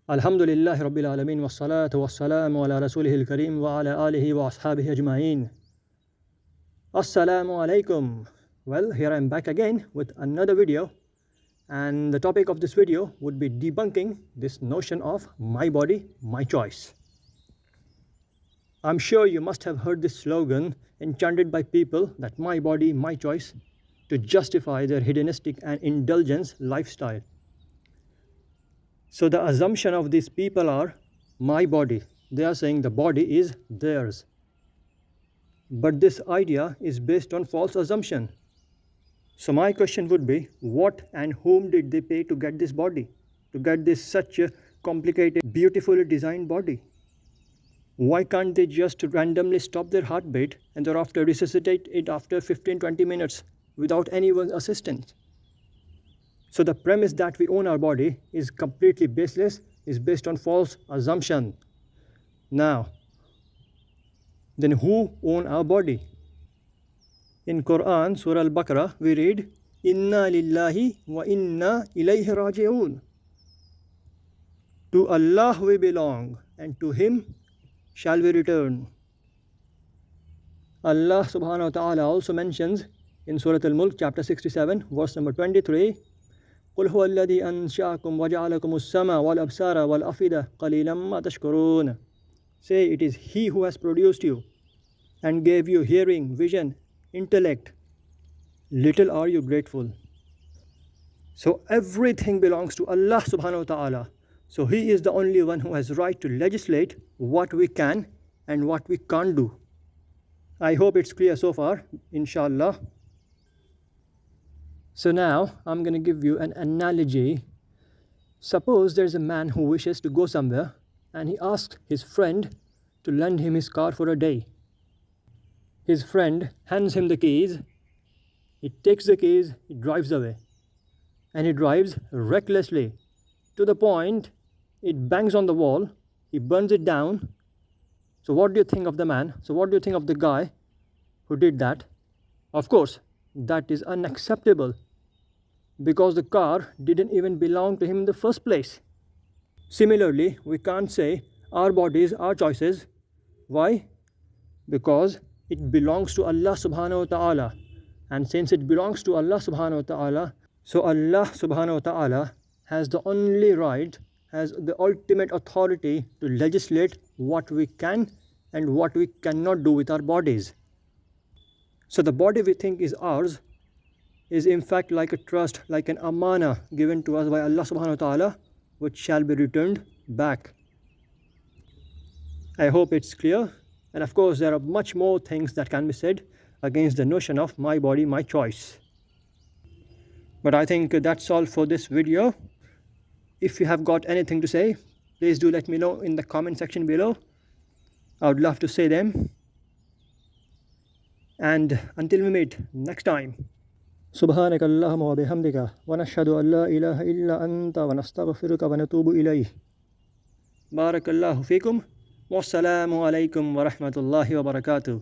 Alhamdulillahi Rabbil Alameen wassalatu wassalamu ala rasulihil kareem wa ala alihi wa ashabihi ajma'een. Assalamu alaikum. Well, here I am back again with another video, and the topic of this video would be debunking this notion of my body, my choice. I'm sure you must have heard this slogan enchanted by people that my body, my choice, to justify their hedonistic and indulgence lifestyle. So the assumption of these people are my body. They are saying the body is theirs. But this idea is based on false assumption. So my question would be, what and whom did they pay to get this body? To get this such a complicated, beautifully designed body? Why can't they just randomly stop their heartbeat and thereafter resuscitate it after 15-20 minutes without anyone's assistance? So the premise that we own our body is completely baseless, is based on false assumption. Now, then who own our body? In Quran, Surah Al-Baqarah, we read, Inna lillahi wa inna ilayhi raji'un. To Allah we belong, and to Him shall we return. Allah subhanahu wa ta'ala also mentions in Surah Al-Mulk, chapter 67, verse number 23, قُلْ هُوَ الَّذِي أَنْشَأَكُمْ وَجَعَلَكُمُ السَّمْعَ وَالْأَبْصَارَ وَالْأَفْئِدَةَ قَلِيلًا مَا تَشْكُرُونَ. Say, it is He who has produced you and gave you hearing, vision, intellect. Little are you grateful. So everything belongs to Allah subhanahu wa ta'ala. So He is the only one who has right to legislate what we can and what we can't do. I hope it's clear so far, inshallah. So now I'm going to give you an analogy. Suppose there's a man who wishes to go somewhere and he asks his friend to lend him his car for a day. His friend hands him the keys, he takes the keys, he drives away. And he drives recklessly to the point it bangs on the wall, he burns it down. So what do you think of the man? So what do you think of the guy who did that? Of course, that is unacceptable, because the car didn't even belong to him in the first place. Similarly, we can't say our bodies, our choices. Why? Because it belongs to Allah subhanahu wa ta'ala. And since it belongs to Allah subhanahu wa ta'ala, so Allah subhanahu wa ta'ala has the only right, has the ultimate authority to legislate what we can and what we cannot do with our bodies. So the body we think is ours is in fact like a trust, like an amana given to us by Allah subhanahu wa ta'ala, which shall be returned back. I hope it's clear. And of course there are much more things that can be said against the notion of my body, my choice. But I think that's all for this video. If you have got anything to say, please do let me know in the comment section below. I would love to say them. And until we meet next time, سبحانك اللهم وبحمدك ونشهد أن لا إله إلا أنت ونستغفرك ونتوب إليه. بارك الله فيكم والسلام عليكم ورحمة الله وبركاته.